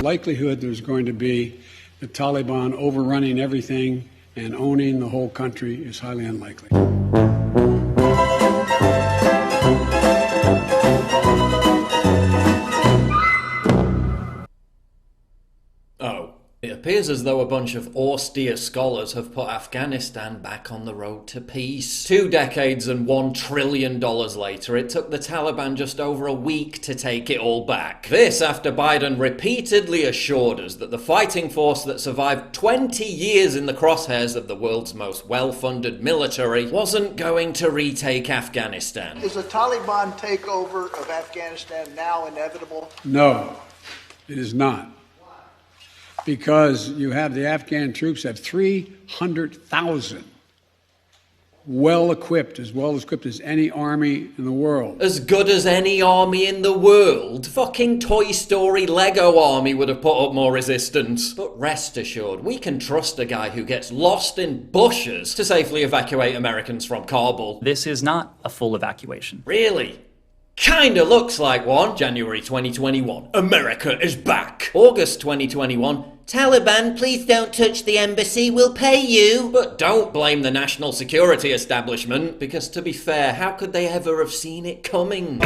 likelihood there's going to be the Taliban overrunning everything and owning the whole country is highly unlikely. It appears as though a bunch of austere scholars have put Afghanistan back on the road to peace. 2 decades and $1 trillion later, it took the Taliban just over a week to take it all back. This after Biden repeatedly assured us that the fighting force that survived 20 years in the crosshairs of the world's most well-funded military wasn't going to retake Afghanistan. Is the Taliban takeover of Afghanistan now inevitable? No, it is not. Because you have the Afghan troops have 300,000 well-equipped as any army in the world. As good as any army in the world? Fucking Toy Story Lego army would have put up more resistance. But rest assured, we can trust a guy who gets lost in bushes to safely evacuate Americans from Kabul. This is not a full evacuation. Really? Kinda looks like one. January 2021. America is back. August 2021. Taliban, please don't touch the embassy, we'll pay you. But don't blame the national security establishment, because to be fair, how could they ever have seen it coming?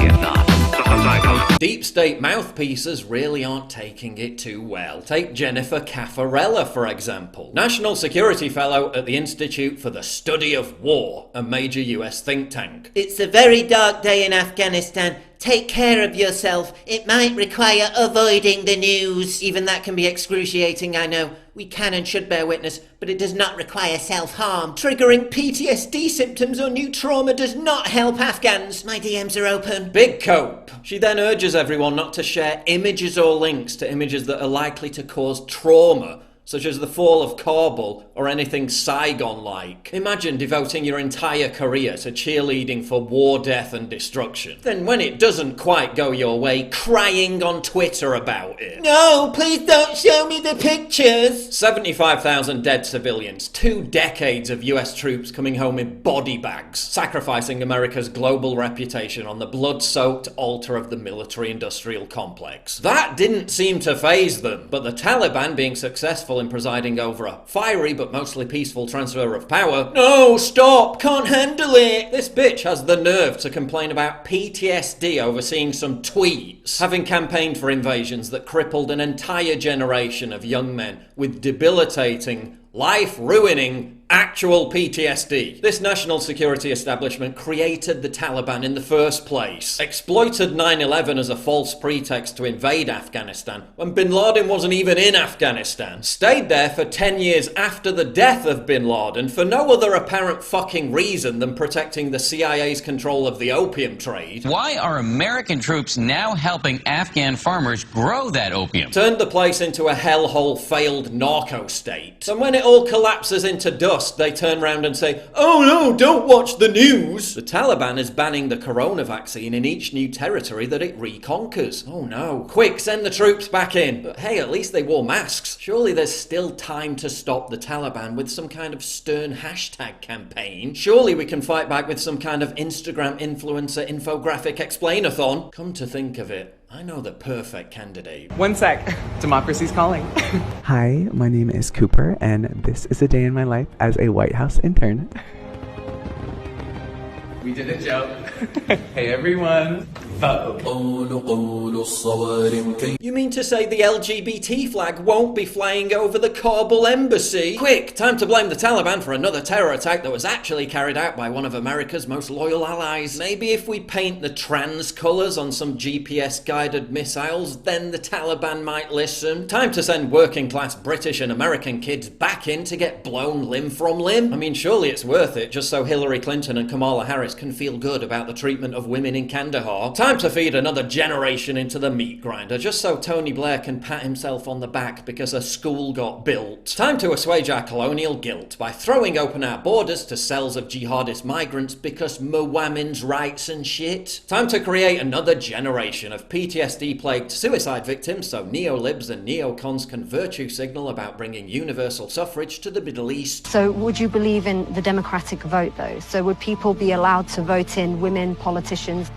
Deep state mouthpieces really aren't taking it too well. Take Jennifer Caffarella, for example. National Security Fellow at the Institute for the Study of War, a major US think tank. It's a very dark day in Afghanistan. Take care of yourself. It might require avoiding the news. Even that can be excruciating, I know. We can and should bear witness, but it does not require self-harm. Triggering PTSD symptoms or new trauma does not help Afghans. My DMs are open. Big cope. She then urges everyone not to share images or links to images that are likely to cause trauma, such as the fall of Kabul or anything Saigon-like. Imagine devoting your entire career to cheerleading for war, death and destruction. Then when it doesn't quite go your way, crying on Twitter about it. No, please don't show me the pictures! 75,000 dead civilians, 2 decades of US troops coming home in body bags, sacrificing America's global reputation on the blood-soaked altar of the military-industrial complex. That didn't seem to faze them, but the Taliban being successful in presiding over a fiery but mostly peaceful transfer of power. No, stop! Can't handle it! This bitch has the nerve to complain about PTSD over seeing some tweets, having campaigned for invasions that crippled an entire generation of young men with debilitating, life-ruining, actual PTSD. This national security establishment created the Taliban in the first place, exploited 9/11 as a false pretext to invade Afghanistan when bin Laden wasn't even in Afghanistan, stayed there for 10 years after the death of bin Laden for no other apparent fucking reason than protecting the CIA's control of the opium trade. Why are American troops now helping Afghan farmers grow that opium? Turned the place into a hellhole failed narco state. And when it all collapses into dust, they turn round and say, oh no, don't watch the news. The Taliban is banning the corona vaccine in each new territory that it reconquers. Oh no. Quick, send the troops back in. But hey, at least they wore masks. Surely there's still time to stop the Taliban with some kind of stern hashtag campaign. Surely we can fight back with some kind of Instagram influencer infographic explainathon. Come to think of it, I know the perfect candidate. One sec. Democracy's calling. Hi, my name is Cooper, and this is a day in my life as a White House intern. We did a joke. Hey everyone. You mean to say the LGBT flag won't be flying over the Kabul embassy? Quick, time to blame the Taliban for another terror attack that was actually carried out by one of America's most loyal allies. Maybe if we paint the trans colours on some GPS-guided missiles, then the Taliban might listen. Time to send working-class British and American kids back in to get blown limb from limb. I mean, surely it's worth it just so Hillary Clinton and Kamala Harris can feel good about the treatment of women in Kandahar. Time to feed another generation into the meat grinder, just so Tony Blair can pat himself on the back because a school got built. Time to assuage our colonial guilt by throwing open our borders to cells of jihadist migrants because women's rights and shit. Time to create another generation of PTSD-plagued suicide victims so neolibs and neocons can virtue signal about bringing universal suffrage to the Middle East. So would you believe in the democratic vote, though? So would people be allowed to vote in women politicians?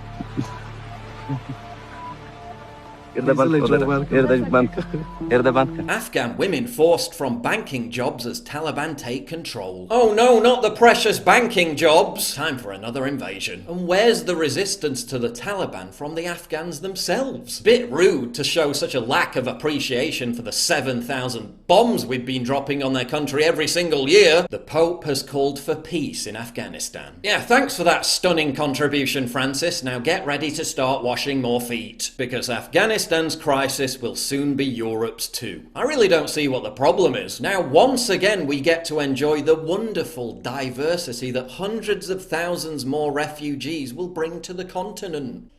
Afghan women forced from banking jobs as Taliban take control. Oh no, not the precious banking jobs! Time for another invasion. And where's the resistance to the Taliban from the Afghans themselves? Bit rude to show such a lack of appreciation for the 7,000 bombs we've been dropping on their country every single year. The Pope has called for peace in Afghanistan. Yeah, thanks for that stunning contribution, Francis. Now get ready to start washing more feet, because Afghanistan's crisis will soon be Europe's too. I really don't see what the problem is. Now once again we get to enjoy the wonderful diversity that hundreds of thousands more refugees will bring to the continent.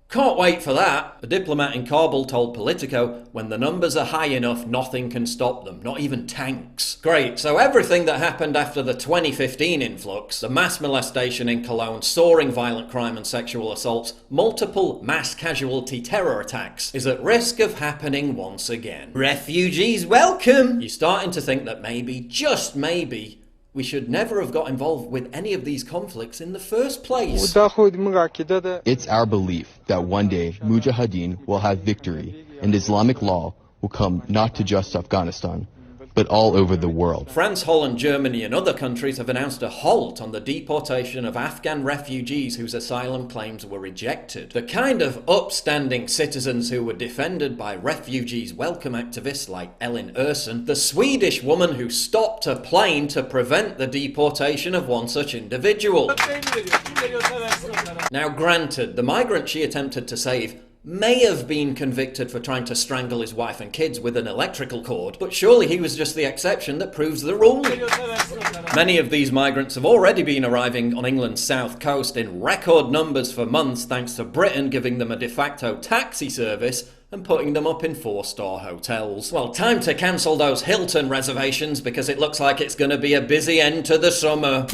Can't wait for that. A diplomat in Kabul told Politico, when the numbers are high enough, nothing can stop them, not even tanks. Great, so everything that happened after the 2015 influx, the mass molestation in Cologne, soaring violent crime and sexual assaults, multiple mass casualty terror attacks, is at risk of happening once again. Refugees welcome! You're starting to think that maybe, just maybe, we should never have got involved with any of these conflicts in the first place. It's our belief that one day Mujahideen will have victory and Islamic law will come not to just Afghanistan, but all over the world. France, Holland, Germany and other countries have announced a halt on the deportation of Afghan refugees whose asylum claims were rejected. The kind of upstanding citizens who were defended by refugees welcome activists like Ellen Erson, the Swedish woman who stopped a plane to prevent the deportation of one such individual. Now granted, the migrant she attempted to save may have been convicted for trying to strangle his wife and kids with an electrical cord, but surely he was just the exception that proves the rule. Many of these migrants have already been arriving on England's south coast in record numbers for months, thanks to Britain giving them a de facto taxi service and putting them up in 4-star hotels. Well, time to cancel those Hilton reservations because it looks like it's going to be a busy end to the summer.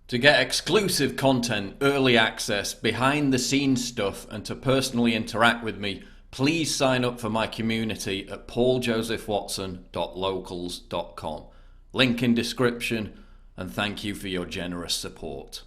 To get exclusive content, early access, behind-the-scenes stuff, and to personally interact with me, please sign up for my community at pauljosephwatson.locals.com. Link in description, and thank you for your generous support.